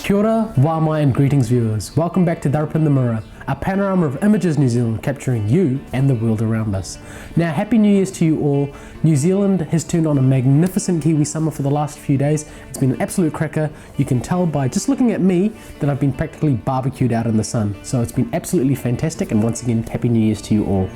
Kia ora, wā and greetings viewers. Welcome back to Darpa in the Mirror, a panorama of images New Zealand capturing you and the world around us. Now, Happy New Year's to you all. New Zealand has turned on a magnificent Kiwi summer for the last few days. It's been an absolute cracker. You can tell by just looking at me that I've been practically barbecued out in the sun. So it's been absolutely fantastic, and once again, Happy New Year's to you all.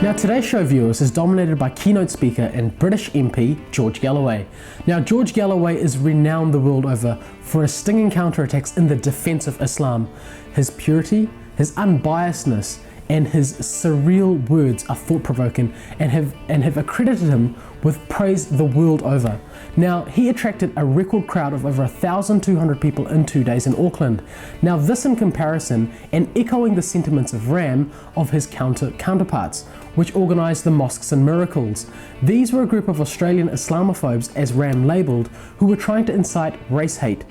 Now today's show, viewers, is dominated by keynote speaker and British MP George Galloway. Now George Galloway is renowned the world over for his stinging counterattacks in the defence of Islam. His purity, his unbiasedness and his surreal words are thought-provoking and have accredited him with praise the world over. Now, he attracted a record crowd of over 1,200 people in 2 days in Auckland. Now, this in comparison and echoing the sentiments of Ram of his counterparts, which organised the Mosques Miracles. These were a group of Australian Islamophobes, as Ram labelled, who were trying to incite race hate.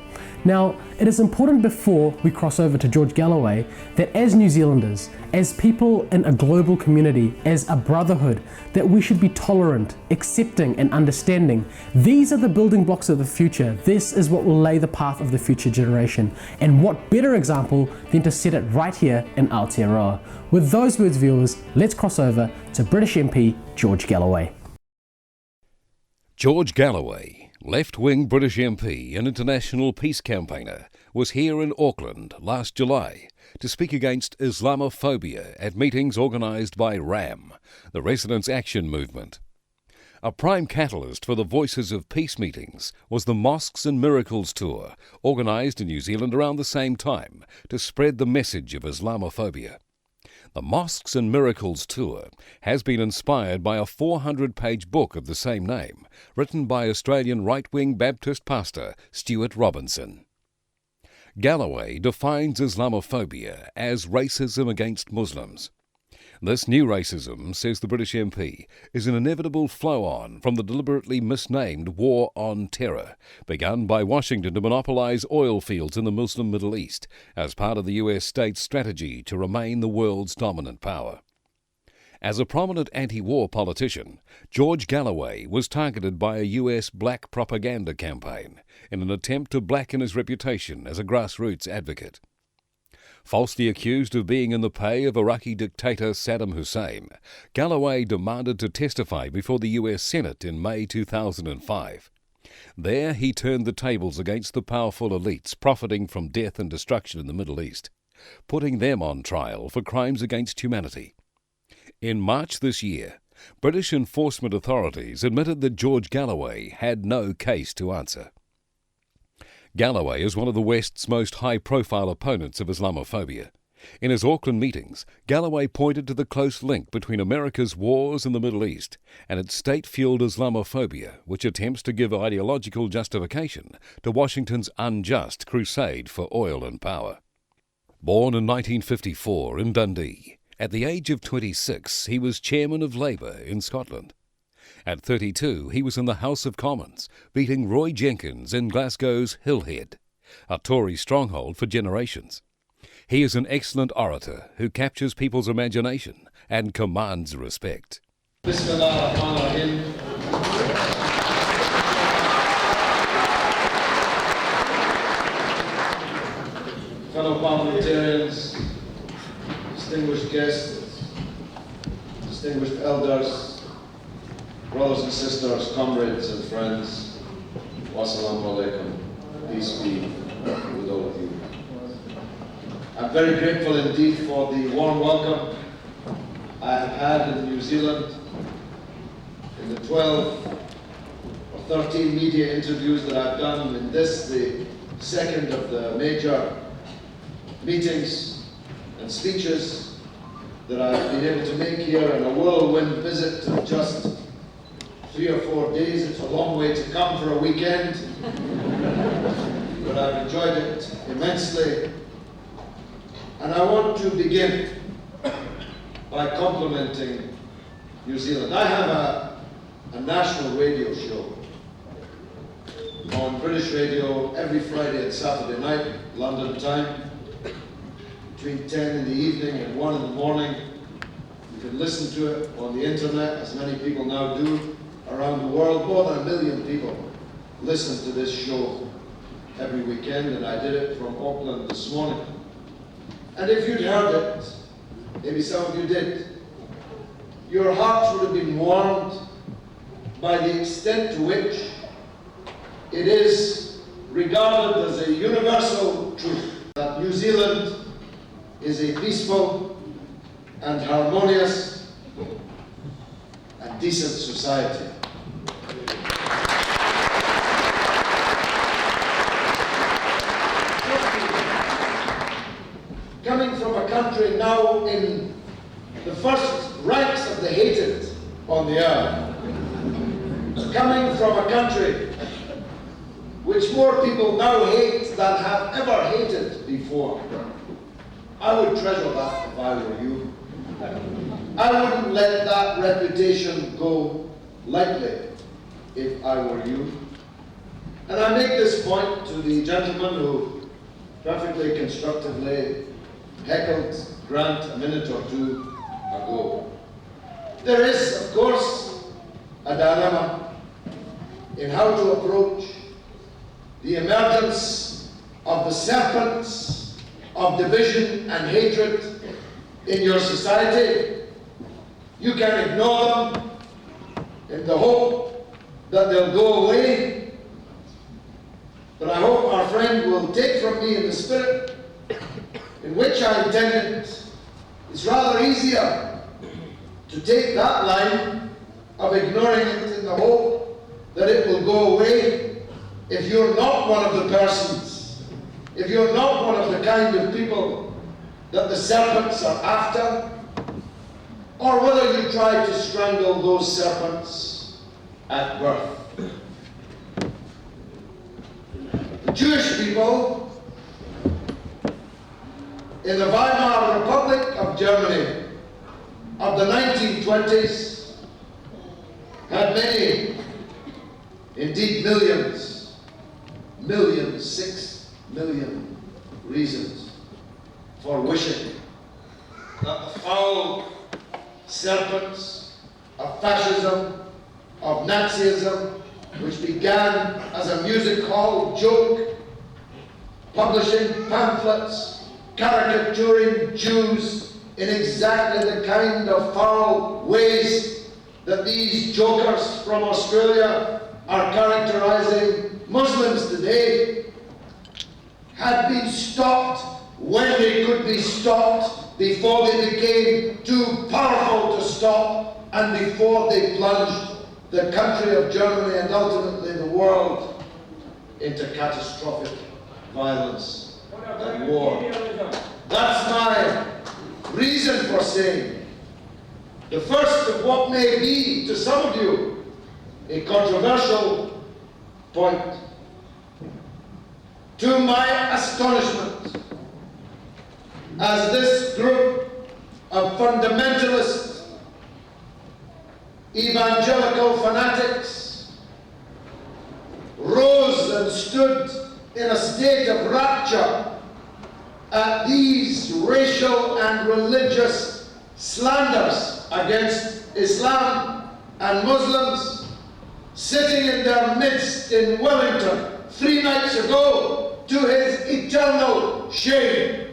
Now, it is important before we cross over to George Galloway that as New Zealanders, as people in a global community, as a brotherhood, that we should be tolerant, accepting and understanding. These are the building blocks of the future. This is what will lay the path of the future generation. And what better example than to set it right here in Aotearoa. With those words, viewers, let's cross over to British MP George Galloway. George Galloway, left-wing British MP and international peace campaigner, was here in Auckland last July to speak against Islamophobia at meetings organised by RAM, the Residents' Action Movement. A prime catalyst for the Voices of Peace meetings was the Mosques Miracles tour, organised in New Zealand around the same time to spread the message of Islamophobia. The Mosques Miracles tour has been inspired by a 400-page book of the same name, written by Australian right-wing Baptist pastor Stuart Robinson. Galloway defines Islamophobia as racism against Muslims. This new racism, says the British MP, is an inevitable flow-on from the deliberately misnamed War on Terror, begun by Washington to monopolise oil fields in the Muslim Middle East as part of the US state's strategy to remain the world's dominant power. As a prominent anti-war politician, George Galloway was targeted by a US black propaganda campaign in an attempt to blacken his reputation as a grassroots advocate. Falsely accused of being in the pay of Iraqi dictator Saddam Hussein, Galloway demanded to testify before the US Senate in May 2005. There he turned the tables against the powerful elites profiting from death and destruction in the Middle East, putting them on trial for crimes against humanity. In March this year, British enforcement authorities admitted that George Galloway had no case to answer. Galloway is one of the West's most high-profile opponents of Islamophobia. In his Auckland meetings, Galloway pointed to the close link between America's wars in the Middle East and its state-fueled Islamophobia, which attempts to give ideological justification to Washington's unjust crusade for oil and power. Born in 1954 in Dundee, at the age of 26 he was chairman of Labour in Scotland. At 32, he was in the House of Commons, beating Roy Jenkins in Glasgow's Hillhead, a Tory stronghold for generations. He is an excellent orator who captures people's imagination and commands respect. Bismillahirrahmanirrahim. Fellow parliamentarians, distinguished guests, distinguished elders, brothers and sisters, comrades and friends, wassalamu alaikum, peace be with all of you. I'm very grateful indeed for the warm welcome I have had in New Zealand in the 12 or 13 media interviews that I've done in this, the second of the major meetings and speeches that I've been able to make here in a whirlwind visit of just 3 or 4 days. It's a long way to come for a weekend, but I've enjoyed it immensely. And I want to begin by complimenting New Zealand. I have a national radio show on British radio every Friday and Saturday night, London time, between 10 in the evening and 1 in the morning. You can listen to it on the internet, as many people now do, around the world. More than 1 million people listen to this show every weekend, and I did it from Auckland this morning. And if you'd heard it, maybe some of you did, your hearts would have been warmed by the extent to which it is regarded as a universal truth that New Zealand is a peaceful and harmonious and decent society. Coming from a country now in the first ranks of the hated on the earth, coming from a country which more people now hate than have ever hated before, I would treasure that if I were you. I wouldn't let that reputation go lightly if I were you. And I make this point to the gentleman who perfectly constructively heckled Grant a minute or two ago. There is, of course, a dilemma in how to approach the emergence of the serpents of division and hatred in your society. You can ignore them in the hope that they'll go away, but I hope our friend will take from me in the spirit in which I intended. It's rather easier to take that line of ignoring it in the hope that it will go away if you're not one of the persons, if you're not one of the kind of people that the serpents are after, or whether you try to strangle those serpents at birth. The Jewish people in the Weimar Republic of Germany of the 1920s had many, indeed millions, 6 million reasons for wishing that the foul serpents of fascism, of Nazism, which began as a music hall joke, publishing pamphlets, caricaturing Jews in exactly the kind of foul ways that these jokers from Australia are characterizing Muslims today, had been stopped when they could be stopped, before they became too powerful to stop, and before they plunged the country of Germany and ultimately the world into catastrophic violence and war. That's my reason for saying the first of what may be, to some of you, a controversial point. To my astonishment, as this group of fundamentalist evangelical fanatics rose and stood in a state of rapture at these racial and religious slanders against Islam and Muslims, sitting in their midst in Wellington 3 nights ago, to his eternal shame,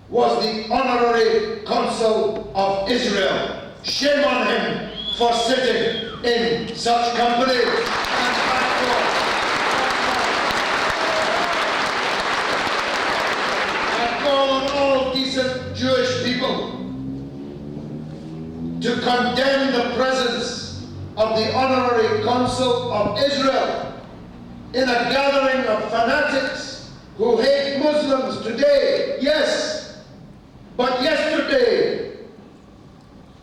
was the honorary consul of Israel. Shame on him for sitting in such company. I call on all decent Jewish people to condemn the presence of the honorary consul of Israel in a gathering of fanatics who hate Muslims today, yes, but yesterday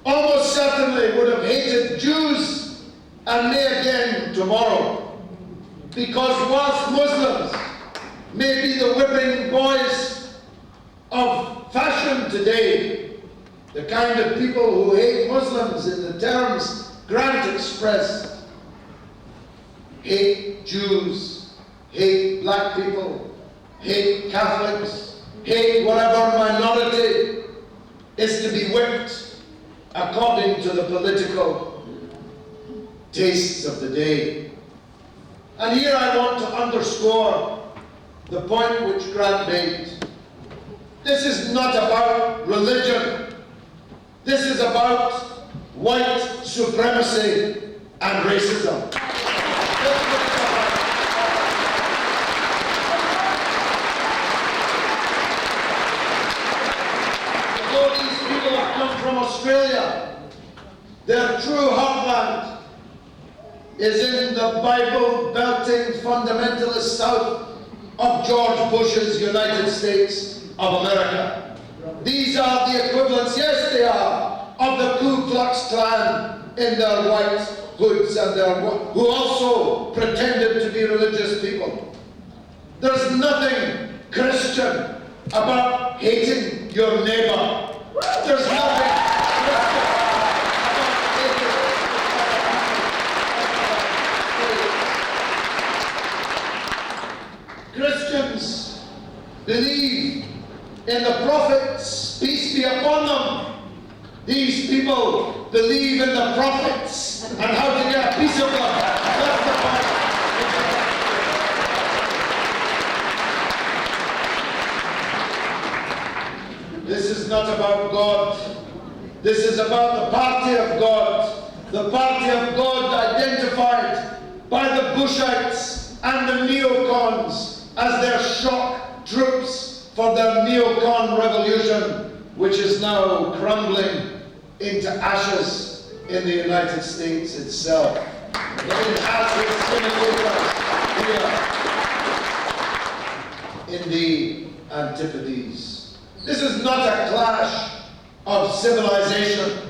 almost certainly would have hated Jews and may again tomorrow. Because whilst Muslims may be the whipping boys of fashion today, the kind of people who hate Muslims in the terms Grant expressed, hate Jews, hate black people, hate Catholics, hate whatever minority is to be whipped according to the political tastes of the day. And here I want to underscore the point which Grant made. This is not about religion. This is about white supremacy and racism. Although these people have come from Australia, their true heartland is in the Bible-belting fundamentalist south of George Bush's United States of America. These are the equivalents, yes they are, of the Ku Klux Klan in their white hoods and who also pretended to be religious people. There's nothing Christian about hating your neighbor. There's nothing Christian about hating. Christians believe in the prophets, peace be upon them. These people believe in the prophets and how to get a piece of them. That's the point. This is not about God. This is about the party of God. The party of God identified by the Bushites and the neocons as their shock troops for their neocon revolution, which is now crumbling into ashes in the United States itself. It has its imitators here in the Antipodes. This is not a clash of civilization,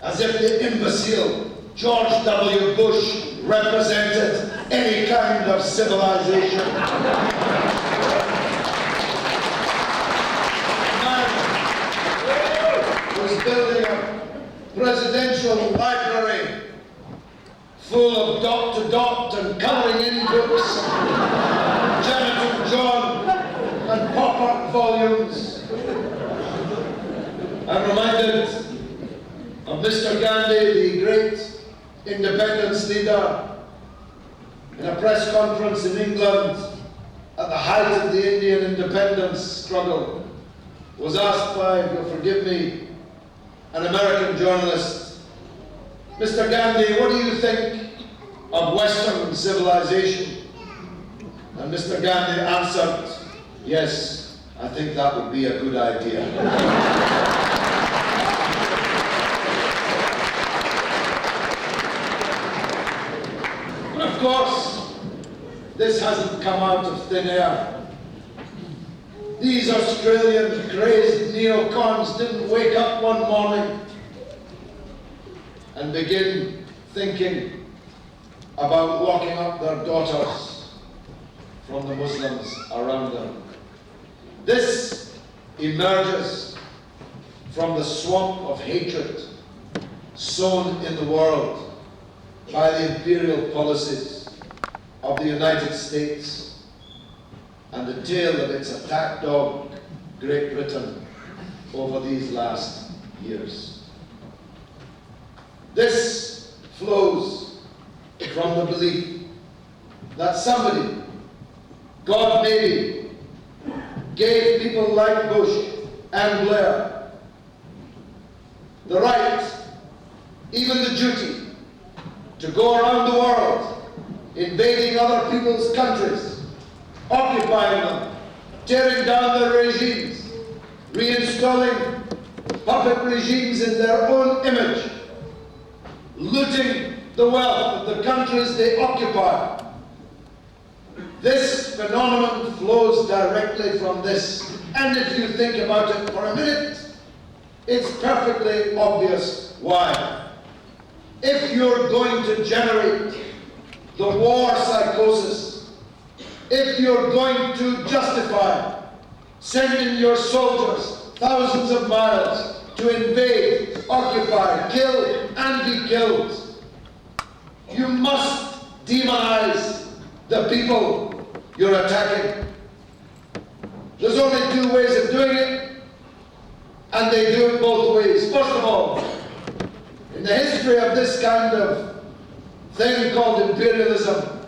as if the imbecile George W. Bush represented any kind of civilization. Was building a presidential library full of dot-to-dot and colouring in books, Janet John and pop-up volumes. I'm reminded of Mr. Gandhi, the great independence leader, in a press conference in England at the height of the Indian independence struggle, was asked by, if you'll forgive me, an American journalist, Mr. Gandhi, what do you think of Western civilization? And Mr. Gandhi answered, yes, I think that would be a good idea. But of course, this hasn't come out of thin air. These Australian crazed neocons didn't wake up one morning and begin thinking about locking up their daughters from the Muslims around them. This emerges from the swamp of hatred sown in the world by the imperial policies of the United States and the tail of its attack dog, Great Britain, over these last years. This flows from the belief that somebody, God maybe, gave people like Bush and Blair the right, even the duty, to go around the world invading other people's countries, occupying them, tearing down their regimes, reinstalling puppet regimes in their own image, looting the wealth of the countries they occupy. This phenomenon flows directly from this. And if you think about it for a minute, it's perfectly obvious why. If you're going to generate the war psychosis, if you're going to justify sending your soldiers thousands of miles to invade, occupy, kill, and be killed, you must demonize the people you're attacking. There's only two ways of doing it, and they do it both ways. First of all, in the history of this kind of thing called imperialism.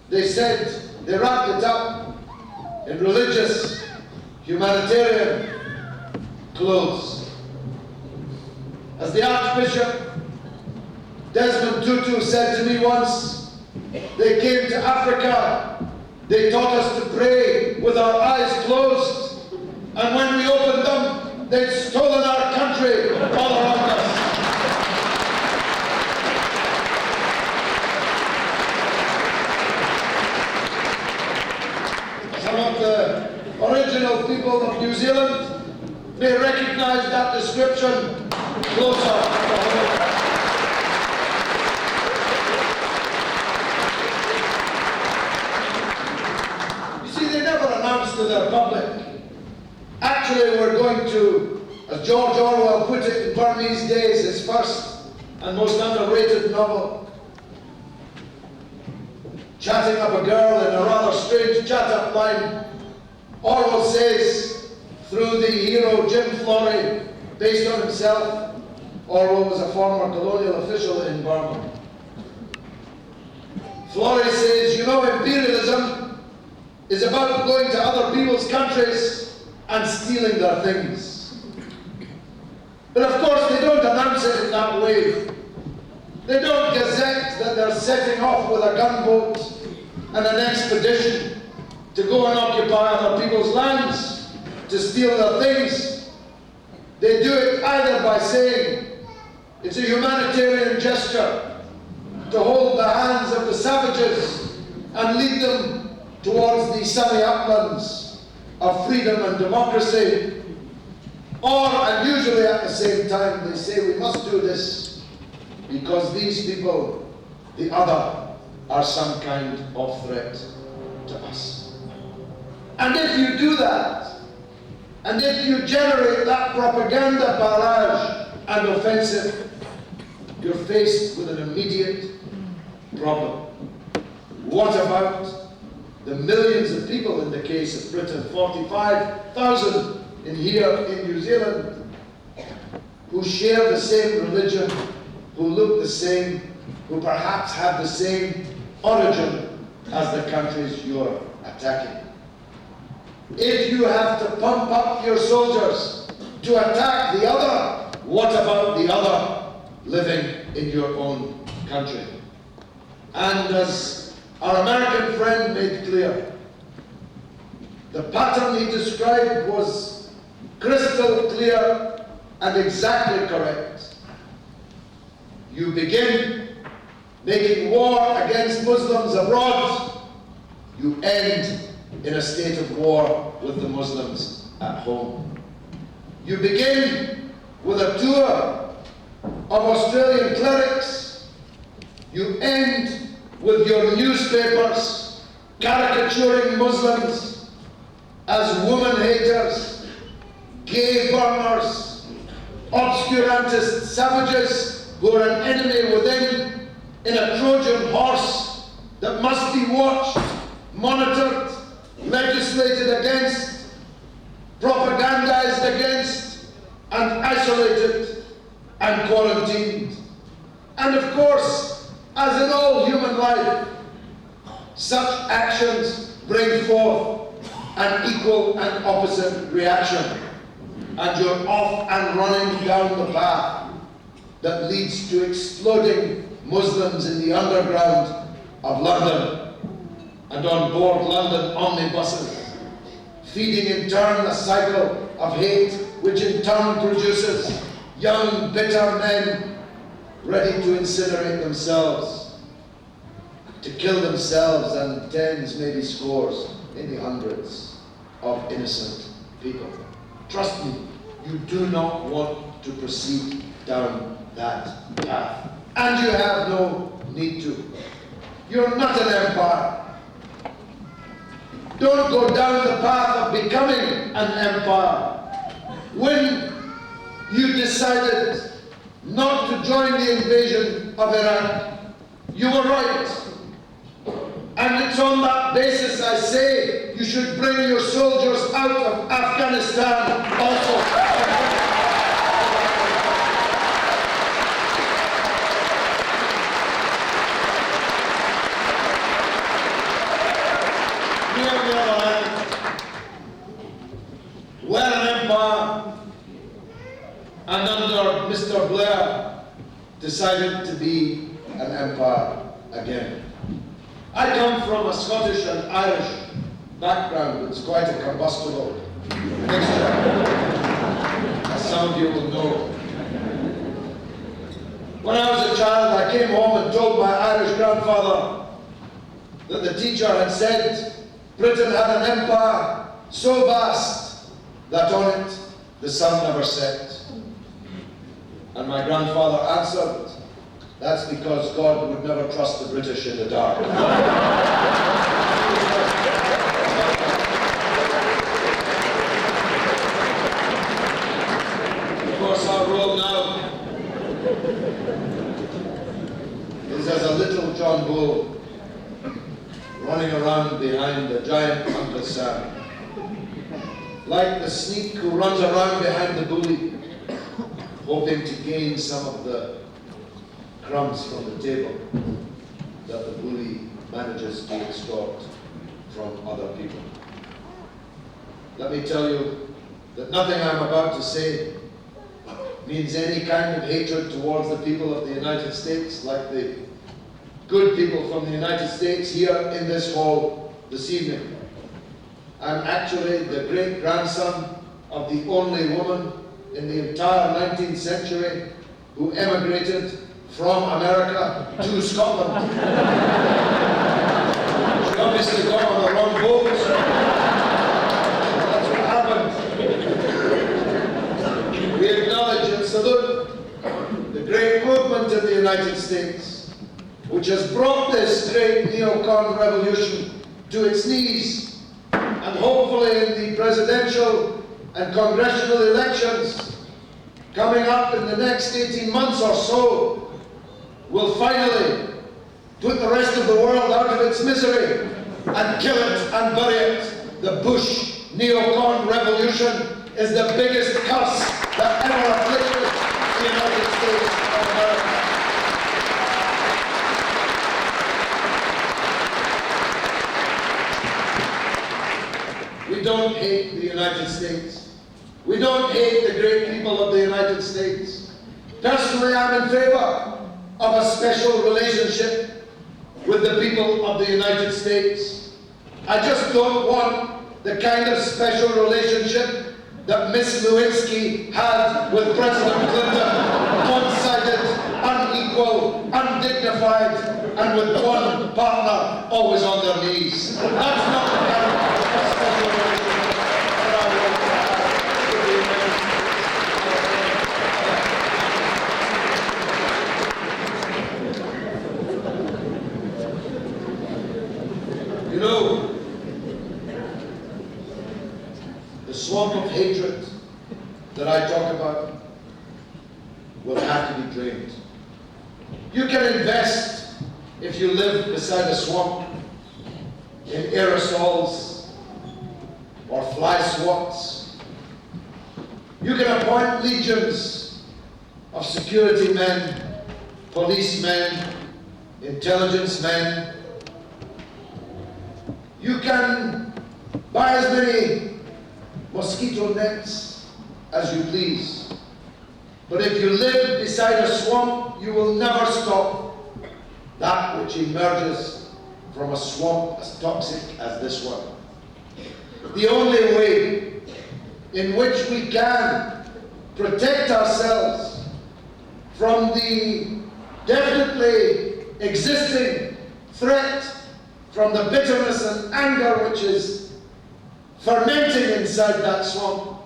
They said, they wrapped it up in religious, humanitarian clothes. As the Archbishop Desmond Tutu said to me once, they came to Africa, they taught us to pray with our eyes closed, and when we opened them, they'd stolen our country all around us. Some of the original people of New Zealand may recognize that description closer. You see, they never announced to their public, actually we're going to, as George Orwell put it in Burmese days, his first and most underrated novel, chatting up a girl in a rather strange chat-up line. Orwell says, through the hero Jim Florey, based on himself, Orwell was a former colonial official in Burma. Florey says, you know, imperialism is about going to other people's countries and stealing their things. But of course they don't announce it in that way. They don't gazette that they're setting off with a gunboat and an expedition to go and occupy other people's lands, to steal their things. They do it either by saying it's a humanitarian gesture to hold the hands of the savages and lead them towards the sunny uplands of freedom and democracy, or, and usually at the same time, they say we must do this because these people, the other, are some kind of threat to us. And if you do that, and if you generate that propaganda barrage and offensive, you're faced with an immediate problem. What about the millions of people, in the case of Britain, 45,000 in here in New Zealand, who share the same religion, who look the same, who perhaps have the same origin as the countries you're attacking? If you have to pump up your soldiers to attack the other, what about the other living in your own country? And as our American friend made clear, the pattern he described was crystal clear and exactly correct. You begin making war against Muslims abroad, you end in a state of war with the Muslims at home. You begin with a tour of Australian clerics, you end with your newspapers caricaturing Muslims as woman haters, gay burners, obscurantist savages who are an enemy within, in a Trojan horse that must be watched, monitored, legislated against, propagandized against, and isolated and quarantined. And of course, as in all human life, such actions bring forth an equal and opposite reaction, and you're off and running down the path that leads to exploding Muslims in the underground of London and on board London omnibuses, feeding in turn a cycle of hate which in turn produces young, bitter men ready to incinerate themselves, to kill themselves and tens, maybe scores, maybe hundreds of innocent people. Trust me, you do not want to proceed down that path. And you have no need to. You're not an empire. Don't go down the path of becoming an empire. When you decided not to join the invasion of Iraq, you were right. And it's on that basis I say you should bring your soldiers out of Afghanistan also. the other hand, were an empire, and under Mr. Blair decided to be an empire again. I come from a Scottish and Irish background. It's quite a combustible mixture, as some of you will know. When I was a child, I came home and told my Irish grandfather that the teacher had said Britain had an empire so vast that on it the sun never set. And my grandfather answered, that's because God would never trust the British in the dark. Of course, our role now is as a little John Bull running around behind a giant Uncle Sam. Like the sneak who runs around behind the bully, hoping to gain some of the crumbs from the table that the bully manages to extort from other people. Let me tell you that nothing I'm about to say means any kind of hatred towards the people of the United States, like the good people from the United States here in this hall this evening. I'm actually the great-grandson of the only woman in the entire 19th century who emigrated from America to Scotland. She obviously got on the wrong boat. That's what happened. We acknowledge and salute the great movement in the United States, which has brought this great neocon revolution to its knees, and hopefully in the presidential and congressional elections coming up in the next 18 months or so, will finally put the rest of the world out of its misery and kill it and bury it. The Bush neocon revolution is the biggest curse that ever afflicted the United States of America. We don't hate the United States. We don't hate the great people of the United States. Personally, I'm in favor of a special relationship with the people of the United States. I just don't want the kind of special relationship that Miss Lewinsky had with President Clinton, one-sided, unequal, undignified, and with one partner always on their knees. That's not the kind of special relationship that I want to have with the United States. You know, the swamp of hatred that I talk about will have to be drained. You can invest, if you live beside a swamp, in aerosols or fly swats. You can appoint legions of security men, policemen, intelligence men. You can buy as many mosquito nets as you please. But if you live beside a swamp, you will never stop that which emerges from a swamp as toxic as this one. The only way in which we can protect ourselves from the definitely existing threat from the bitterness and anger which is fermenting inside that swamp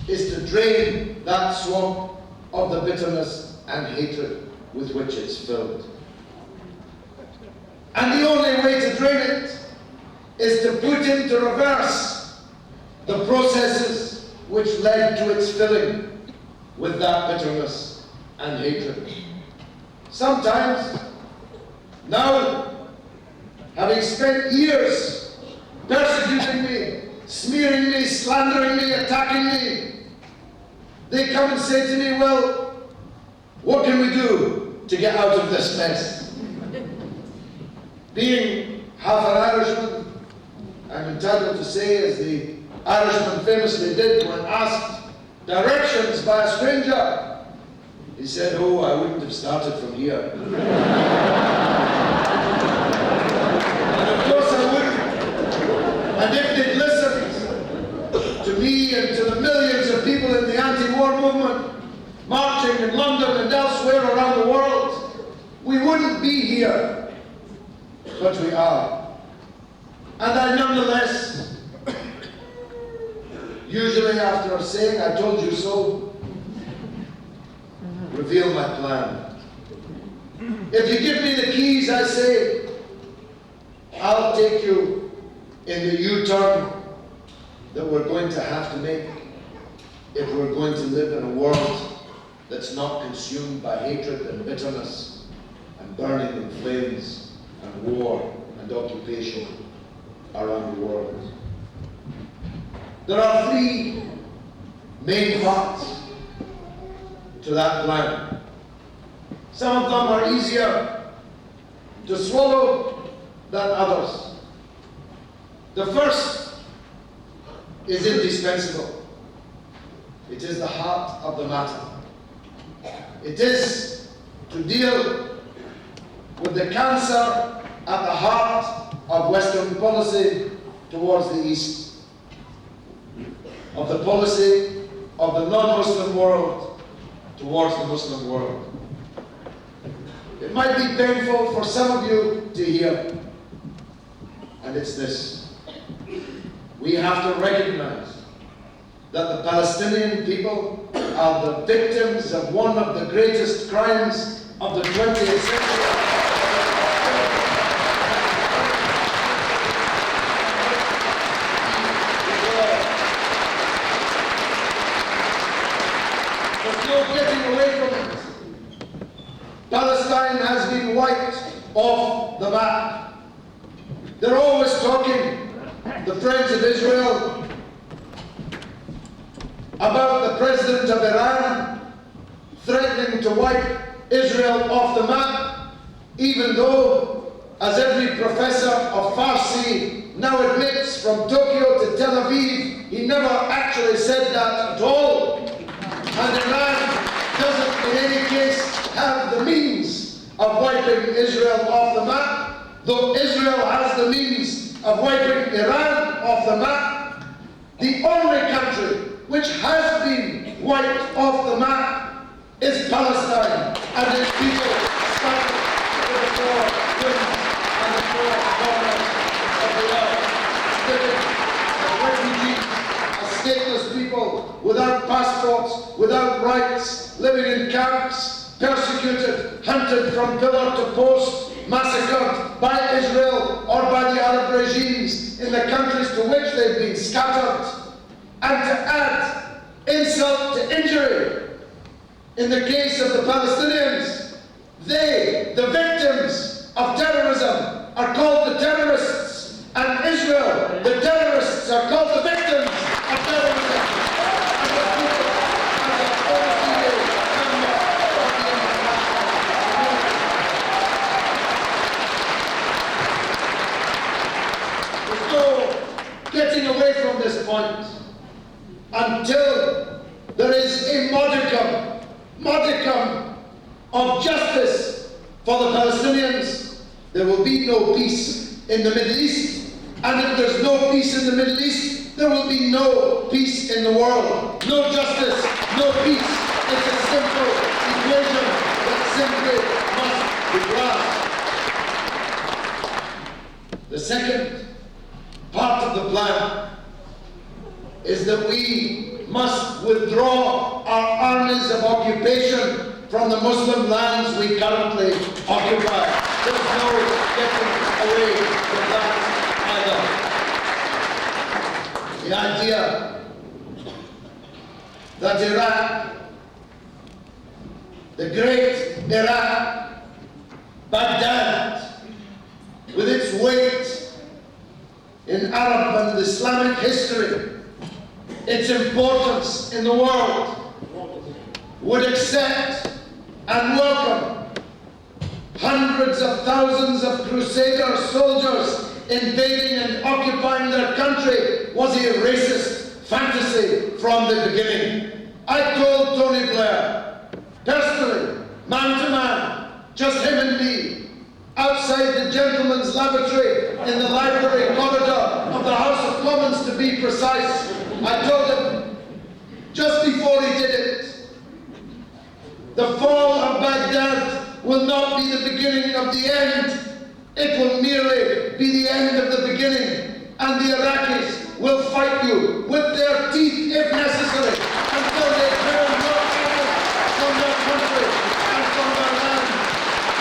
is to drain that swamp of the bitterness and hatred with which it's filled. And the only way to drain it is to put into reverse the processes which led to its filling with that bitterness and hatred. Sometimes, now, having spent years persecuting me, smearing me, slandering me, attacking me, they come and say to me, well, what can we do to get out of this mess? Being half an Irishman, I'm entitled to say, as the Irishman famously did when asked directions by a stranger. He said, "Oh, I wouldn't have started from here." And of course I wouldn't. And if they'd listened to me and to the millions of people in the anti-war movement marching in London and elsewhere around the world, we wouldn't be here. But we are. And I nonetheless, usually after saying "I told you so," reveal my plan. If you give me the keys, I say, I'll take you in the U-turn that we're going to have to make if we're going to live in a world that's not consumed by hatred and bitterness and burning in flames and war and occupation around the world. There are three main parts to that plan. Some of them are easier to swallow than others. The first is indispensable. It is the heart of the matter. It is to deal with the cancer at the heart of Western policy towards the East, of the policy of the non-Muslim world towards the Muslim world. It might be painful for some of you to hear, and it's this. We have to recognize that the Palestinian people are the victims of one of the greatest crimes of the 20th century. There's no getting away from it. Palestine has been wiped off the map. They're always talking, the friends of Israel, about the president of Iran threatening to wipe Israel off the map, even though, as every professor of Farsi now admits, from Tokyo to Tel Aviv, he never actually said that at all. And Iran doesn't in any case have the means of wiping Israel off the map, though Israel has the means of wiping Iran off the map. The only country which has been wiped off the map is Palestine, and its people stand with the four winds and the four corners of the earth, living as refugees, as stateless people, without passports, without rights, living in camps, persecuted, hunted from pillar to post, massacred by Israel or by the Arab regimes in the countries to which they've been scattered. And to add insult to injury, in the case of the Palestinians, they, the victims of terrorism, are called the terrorists, and Israel, the terrorists, are called the victims of terrorism. And the people, as a ordinary member of the international community. There's no getting away from this point. Until there is a modicum of justice for the Palestinians, there will be no peace in the Middle East. And if there's no peace in the Middle East, there will be no peace in the world. No justice, no peace. It's a simple equation that simply must be grasped. The second part of the plan is that we must withdraw our armies of occupation from the Muslim lands we currently occupy. There's no getting away from that either. The idea that Iraq, the great Iraq, Baghdad, with its weight in Arab and Islamic history, its importance in the world, would accept and welcome hundreds of thousands of crusader soldiers invading and occupying their country was a racist fantasy from the beginning. I told Tony Blair, personally, man to man, just him and me, outside the gentleman's lavatory in the library corridor of the House of Commons, to be precise. I told him, just before he did it, the fall of Baghdad will not be the beginning of the end. It will merely be the end of the beginning, and the Iraqis will fight you with their teeth if necessary until they turn your people from their country and from their land.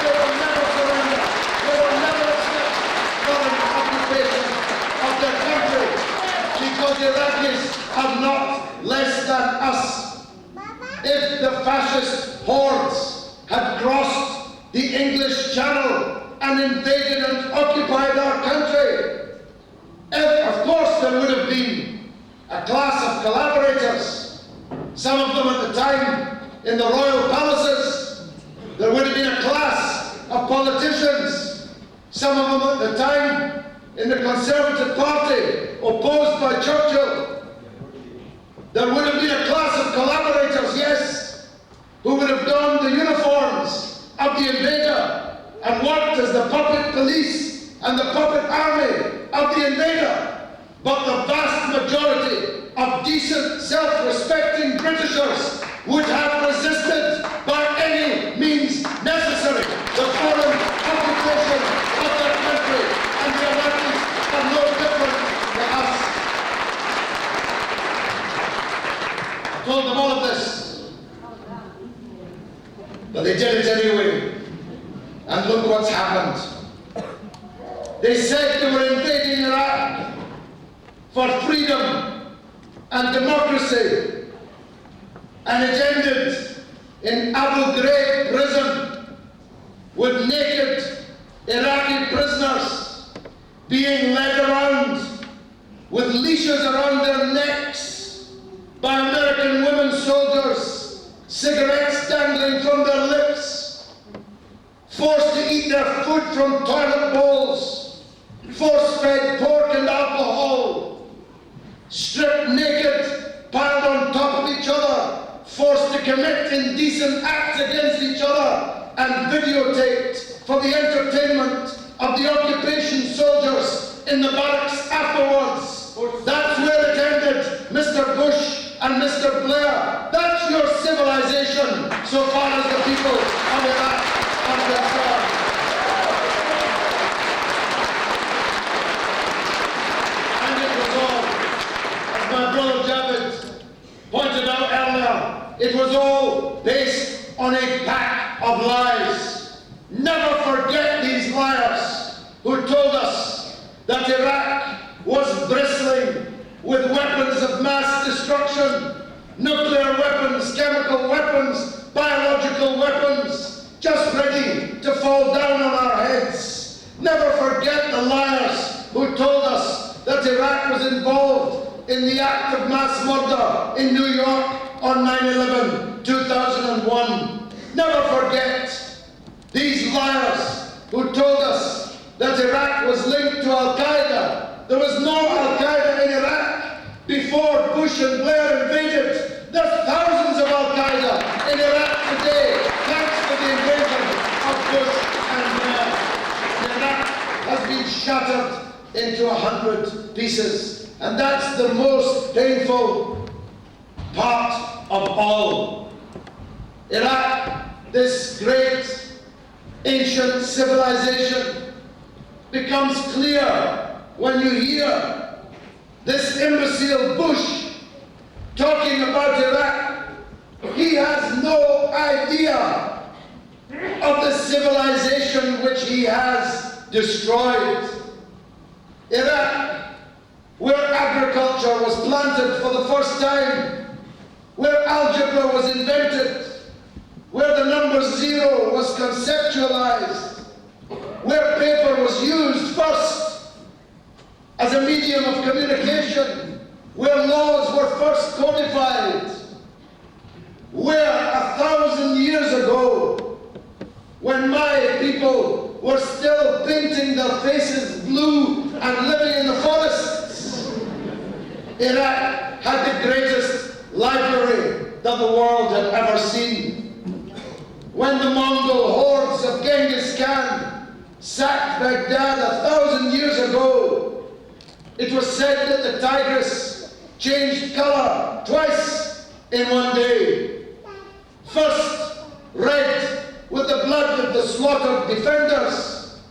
They will never surrender. They will never accept foreign occupation of their country, because the Iraqis are not less than us. If the fascist hordes had crossed the English Channel and invaded and occupied our country, of course there would have been a class of collaborators, some of them at the time in the royal palaces. There would have been a class of politicians, some of them at the time in the Conservative Party, opposed by Churchill. There would have been a class of collaborators, yes, who would have donned the uniforms of the invader and worked as the puppet police and the puppet army of the invader. But the vast majority of decent, self-respecting Britishers would have resisted by any means necessary the foreign occupation of their country, and the Iraqis are no different to us. I told them all of this, but they did it anyway. And look what's happened. They said they were invading Iraq for freedom and democracy, and it ended in Abu Ghraib prison with naked Iraqi prisoners being led around with leashes around their necks by American women soldiers, cigarettes dangling from their lips, forced to eat their food from toilet bowls, force-fed pork and alcohol, stripped naked, piled on top of each other, forced to commit indecent acts against each other, and videotaped for the entertainment of the occupation soldiers in the barracks afterwards. That's where it ended, Mr. Bush and Mr. Blair. That's your civilization, so far as the people of Iraq are concerned. And it was all, as my brother Javed pointed out earlier, it was all based on a pack of lies. Never forget these liars who told us that Iraq was bristling with weapons of mass destruction, nuclear weapons, chemical weapons, biological weapons, just ready to fall down on our heads. Never forget the liars who told us that Iraq was involved in the act of mass murder in New York on 9/11, 2001. Never forget these liars who told us that Iraq was linked to Al-Qaeda. There was no Al-Qaeda in Iraq before Bush and Blair invaded. There's thousands of Al-Qaeda in Iraq today, thanks to the invasion of Bush and Blair. Iraq has been shattered into 100 pieces, and that's the most painful part of all. Iraq, this great ancient civilization, becomes clear when you hear this imbecile Bush talking about Iraq. He has no idea of the civilization which he has destroyed. Iraq, where agriculture was planted for the first time, where algebra was invented, where the number zero was conceptualized, where paper was used first as a medium of communication, where laws were first codified, where 1,000 years ago, when my people were still painting their faces blue and living in the forests. Iraq had the greatest library that the world had ever seen. When the Mongol hordes of Genghis Khan sacked Baghdad 1,000 years ago, it was said that the Tigris changed color twice in one day. First, red with the blood of the slaughtered defenders.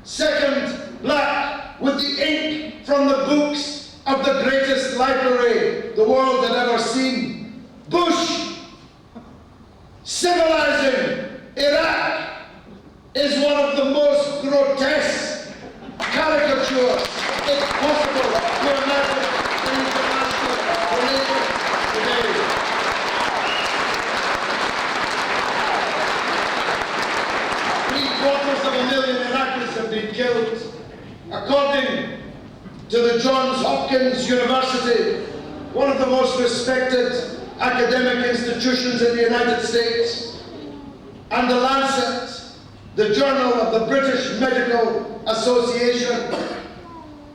Second, black with the ink from the books of the greatest library the world had ever seen. Bush, civilizing Iraq, is one of the most grotesque caricatures it's possible to imagine in international relations today. Three-quarters of 1,000,000 Iraqis have been killed. According to the Johns Hopkins University, one of the most respected academic institutions in the United States, and the Lancet, the journal of the British Medical Association,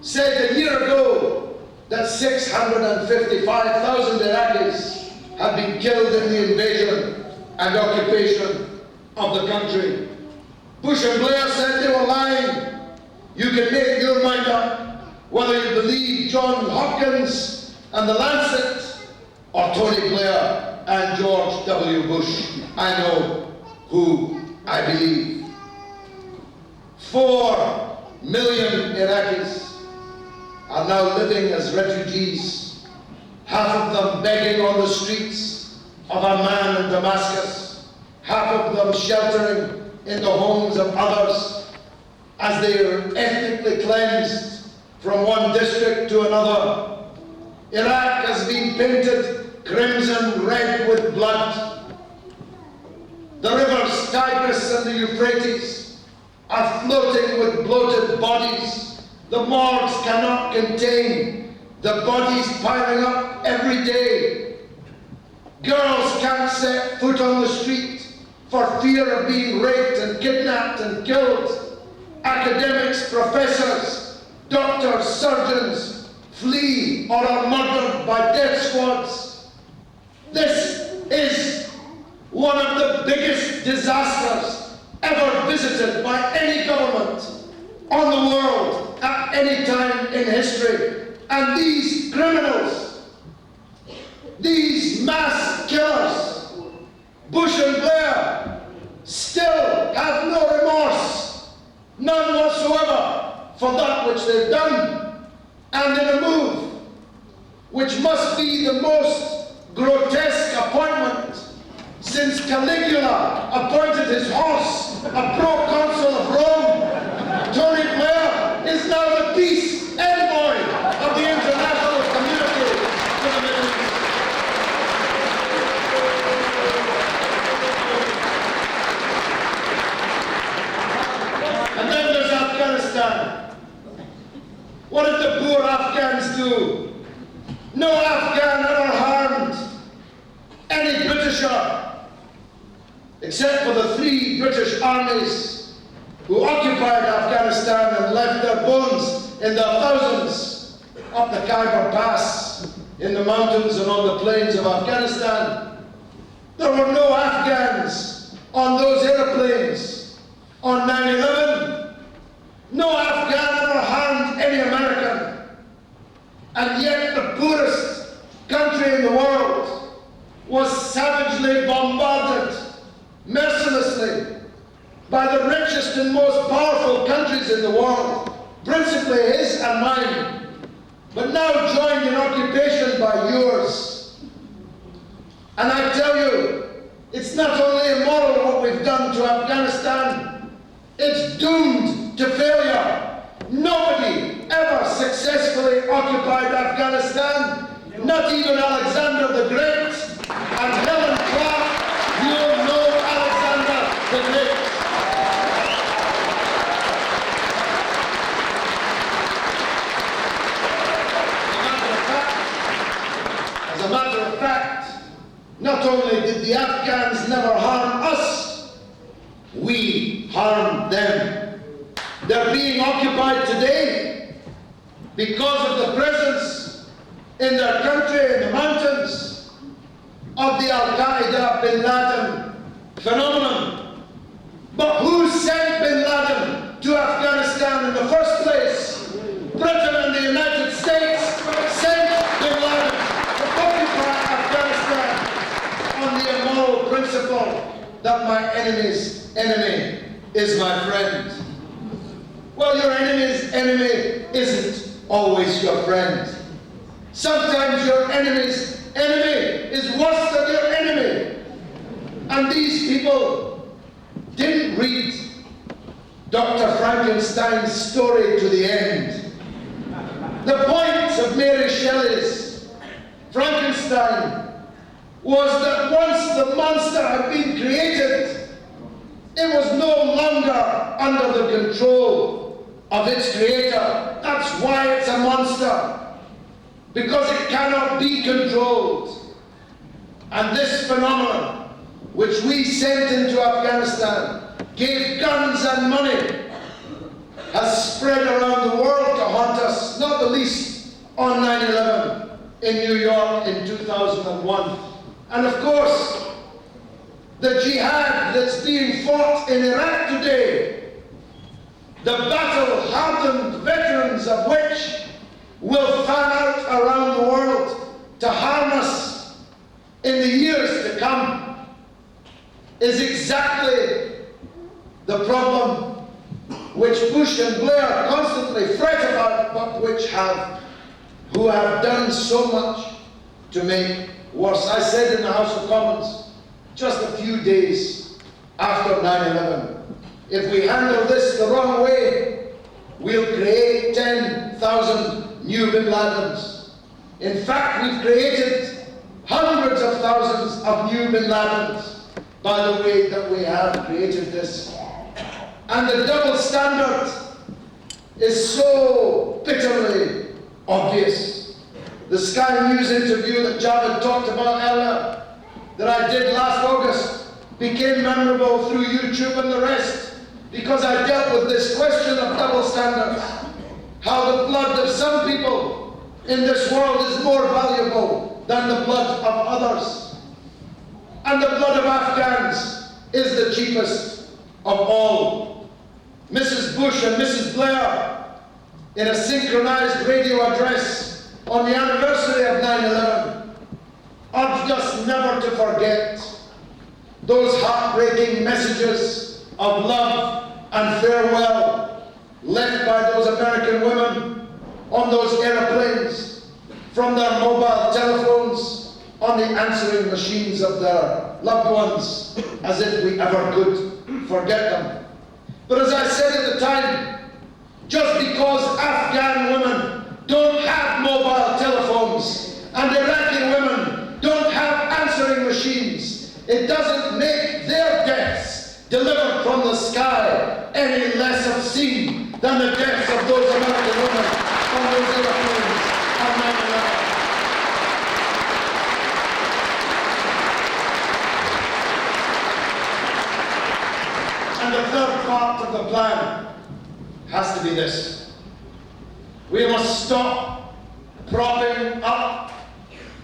said a year ago that 655,000 Iraqis had been killed in the invasion and occupation of the country. Bush and Blair said they were lying. You can make your mind up whether you believe John Hopkins and the Lancet or Tony Blair and George W. Bush. I know who I believe. 4 million Iraqis are now living as refugees, half of them begging on the streets of Amman and Damascus, half of them sheltering in the homes of others as they are ethnically cleansed from one district to another. Iraq has been painted crimson red with blood. The rivers Tigris and the Euphrates are floating with bloated bodies. The morgues cannot contain the bodies piling up every day. Girls can't set foot on the street for fear of being raped and kidnapped and killed. Academics, professors, doctors, surgeons flee or are murdered by death squads. This is one of the biggest disasters ever visited by any government on the world at any time in history. And these criminals, these mass killers, Bush and Blair, still have no remorse, none whatsoever, for that which they've done. And in a move which must be the most grotesque appointment since Caligula appointed his horse a proconsul of Rome, Tony Blair is now the peace envoy of the international community to the Middle East. And then there's Afghanistan. What did the poor Afghans do? No Afghan ever harmed any Britisher, except for the 3 British armies who occupied Afghanistan and left their bones in their thousands up the Khyber Pass, in the mountains and on the plains of Afghanistan. There were no Afghans on those airplanes on 9/11. No Afghan ever harmed any American. And yet the poorest country in the world was savagely bombarded mercilessly by the richest and most powerful countries in the world, principally his and mine, but now joined in occupation by yours. And I tell you, it's not only immoral what we've done to Afghanistan, it's doomed to failure. Nobody ever successfully occupied Afghanistan, not even Alexander the Great, and Helen Clark, you'll know Alexander the Great. As a matter of fact, not only did the Afghans never harm us, we harmed them. occupied today because of the presence in their country, in the mountains, of the Al-Qaeda Bin Laden phenomenon. But who sent Bin Laden to Afghanistan in the first place? Britain and the United States sent Bin Laden to occupy Afghanistan on the immoral principle that my enemy's enemy is my friend. Well, your enemy's enemy isn't always your friend. Sometimes your enemy's enemy is worse than your enemy. And these people didn't read Dr. Frankenstein's story to the end. The point of Mary Shelley's Frankenstein was that once the monster had been created, it was no longer under the control of its creator. That's why it's a monster, because it cannot be controlled. And this phenomenon, which we sent into Afghanistan, gave guns and money, has spread around the world to haunt us, not the least on 9/11 in New York in 2001. And of course, the jihad that's being fought in Iraq today, the battle-hardened veterans of which will fan out around the world to harm us in the years to come, is exactly the problem which Bush and Blair constantly fret about, but who have done so much to make worse. I said in the House of Commons just a few days after 9/11, if we handle this the wrong way, we'll create 10,000 new Bin Ladens. In fact, we've created hundreds of thousands of new Bin Ladens by the way that we have created this. And the double standard is so bitterly obvious. The Sky News interview that Javed talked about earlier, that I did last August, became memorable through YouTube and the rest, because I dealt with this question of double standards. How the blood of some people in this world is more valuable than the blood of others. And the blood of Afghans is the cheapest of all. Mrs. Bush and Mrs. Blair, in a synchronized radio address on the anniversary of 9/11, urged us never to forget those heartbreaking messages of love and farewell left by those American women on those airplanes from their mobile telephones on the answering machines of their loved ones, as if we ever could forget them. But as I said at the time, just because Afghan women don't have mobile telephones and Iraqi women don't have answering machines, it doesn't make their deaths delivered from the sky any less obscene than the deaths of those American women on those airplanes on 9/11. And the third part of the plan has to be this. We must stop propping up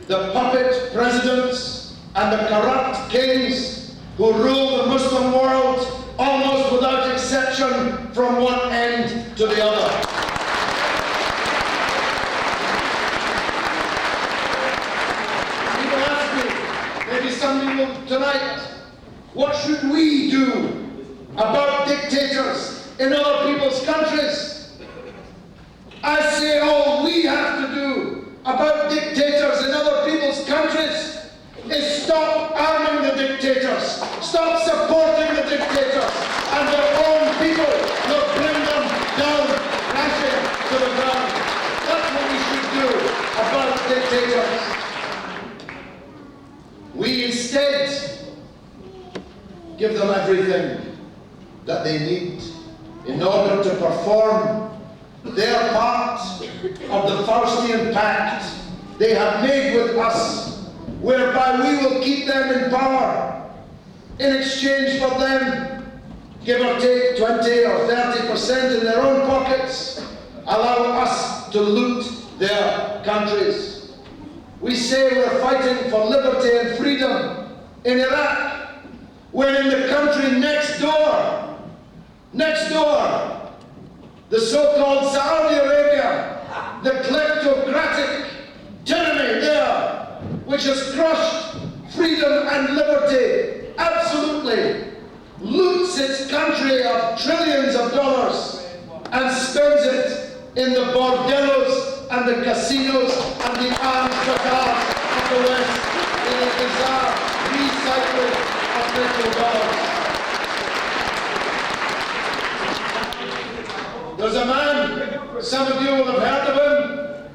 the puppet presidents and the corrupt kings who rule the Muslim world almost without exception from one end to the other. People ask me, maybe some people tonight, what should we do about dictators in other people's countries? I say all we have to do about dictators in other people's countries is stop arming the dictators, stop supporting the dictators, and their own people will bring them down, crashing to the ground. That's what we should do about dictators. We instead give them everything that they need in order to perform their part of the Faustian pact they have made with us, whereby we will keep them in power in exchange for them give or take 20 or 30% in their own pockets, allow us to loot their countries. We say we're fighting for liberty and freedom in Iraq, when in the country next door, the so-called Saudi Arabia, the kleptocratic tyranny there, which has crushed freedom and liberty, absolutely loots its country of trillions of dollars and spends it in the bordellos and the casinos and the arms bazaars of the West in a bizarre recycling of petrodollars. There's a man, some of you will have heard of him.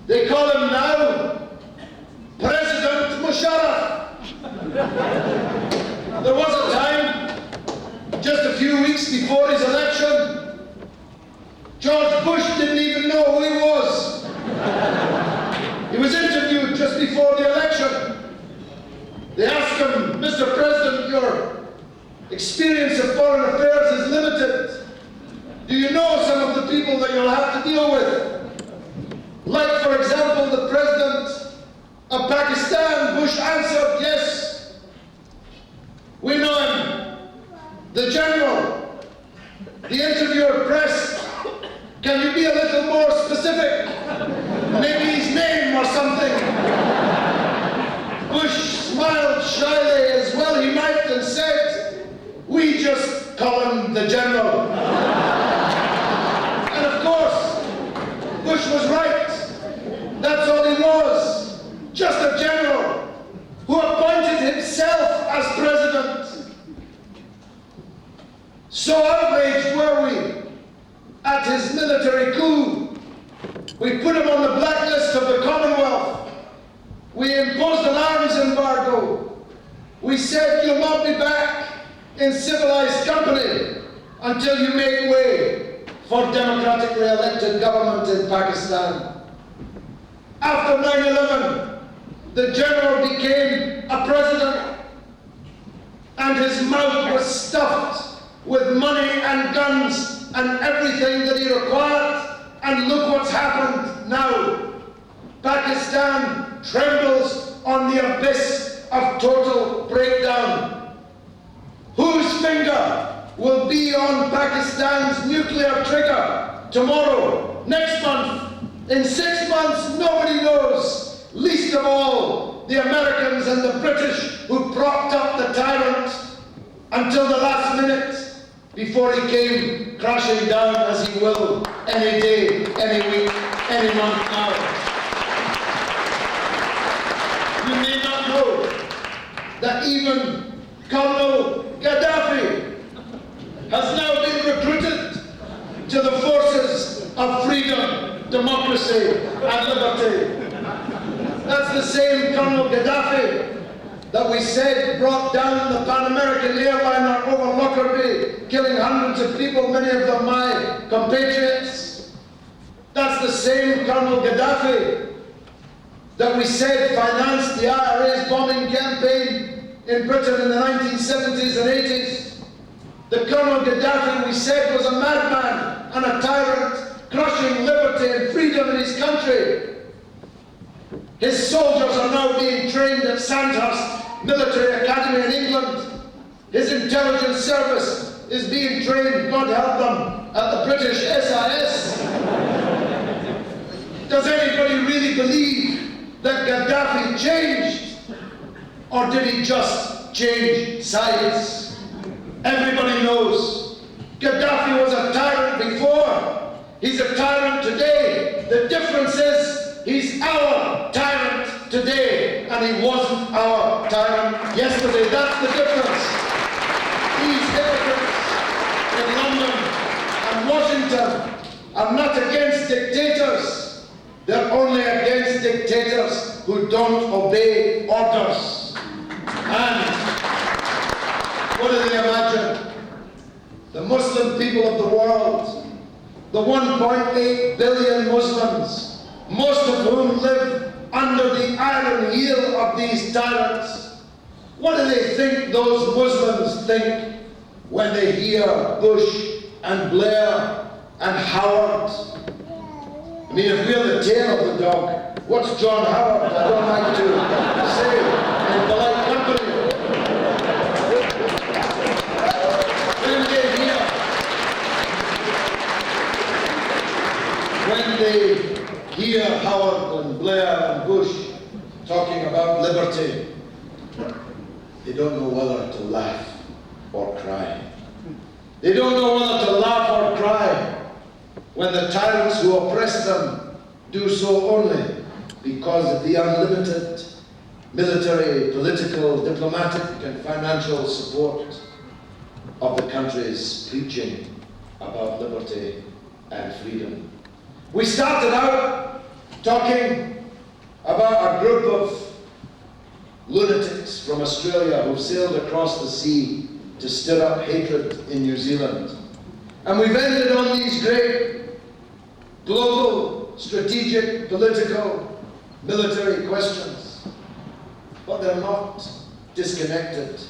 They call him now President Musharraf. There was a time, just a few weeks before his election, George Bush didn't even know who he was. He was interviewed just before the election. They asked him, Mr. President, your experience of foreign affairs is limited. Do you know some of the people that you'll have to deal with? Like, for example, the President of Pakistan. Bush answered, yes, we know him. The General. The interviewer pressed, can you be a little more specific? Maybe his name or something. Bush smiled shyly, as well he might, and said, we just call him the General. And of course, Bush was right. That's all he was, just a general who appointed himself as president. So outraged were we at his military coup. We put him on the blacklist of the Commonwealth. We imposed an arms embargo. We said, you'll not be back in civilized company until you make way for democratically elected government in Pakistan. After 9/11, the general became a president, and his mouth was stuffed with money and guns and everything that he required. And look what's happened now. Pakistan trembles on the abyss of total breakdown. Whose finger will be on Pakistan's nuclear trigger tomorrow, next month, in 6 months? Nobody knows, least of all the Americans and the British, who propped up the tyrant until the last minute before he came crashing down, as he will any day, any week, any month now. You may not know that even Colonel Gaddafi has now been recruited to the forces of freedom, democracy, and liberty. That's the same Colonel Gaddafi that we said brought down the Pan American airliner over Lockerbie, killing hundreds of people, many of them my compatriots. That's the same Colonel Gaddafi that we said financed the IRA's bombing campaign in Britain in the 1970s and 80s. The Colonel Gaddafi, we said, was a madman and a tyrant, crushing liberty and freedom in his country. His soldiers are now being trained at Sandhurst Military Academy in England. His intelligence service is being trained, God help them, at the British SIS. Does anybody really believe that Gaddafi changed? Or did he just change sides? Everybody knows Gaddafi was a tyrant before. He's a tyrant today. The difference is he's our tyrant today, and he wasn't our tyrant yesterday. That's the difference. These hypocrites in London and Washington are not against dictators. They're only against dictators who don't obey orders. And what do they imagine? The Muslim people of the world, the 1.8 billion Muslims, most of whom live under the iron heel of these tyrants. What do they think those Muslims think when they hear Bush and Blair and Howard. I mean, if we're the tail of the dog, what's John Howard? I don't like to say in polite company. When they hear Howard and Blair and Bush talking about liberty, they don't know whether to laugh or cry. They don't know whether to laugh or cry when the tyrants who oppress them do so only because of the unlimited military, political, diplomatic and financial support of the countries preaching about liberty and freedom. We started out talking about a group of lunatics from Australia who sailed across the sea to stir up hatred in New Zealand. And we've ended on these great global, strategic, political, military questions. But they're not disconnected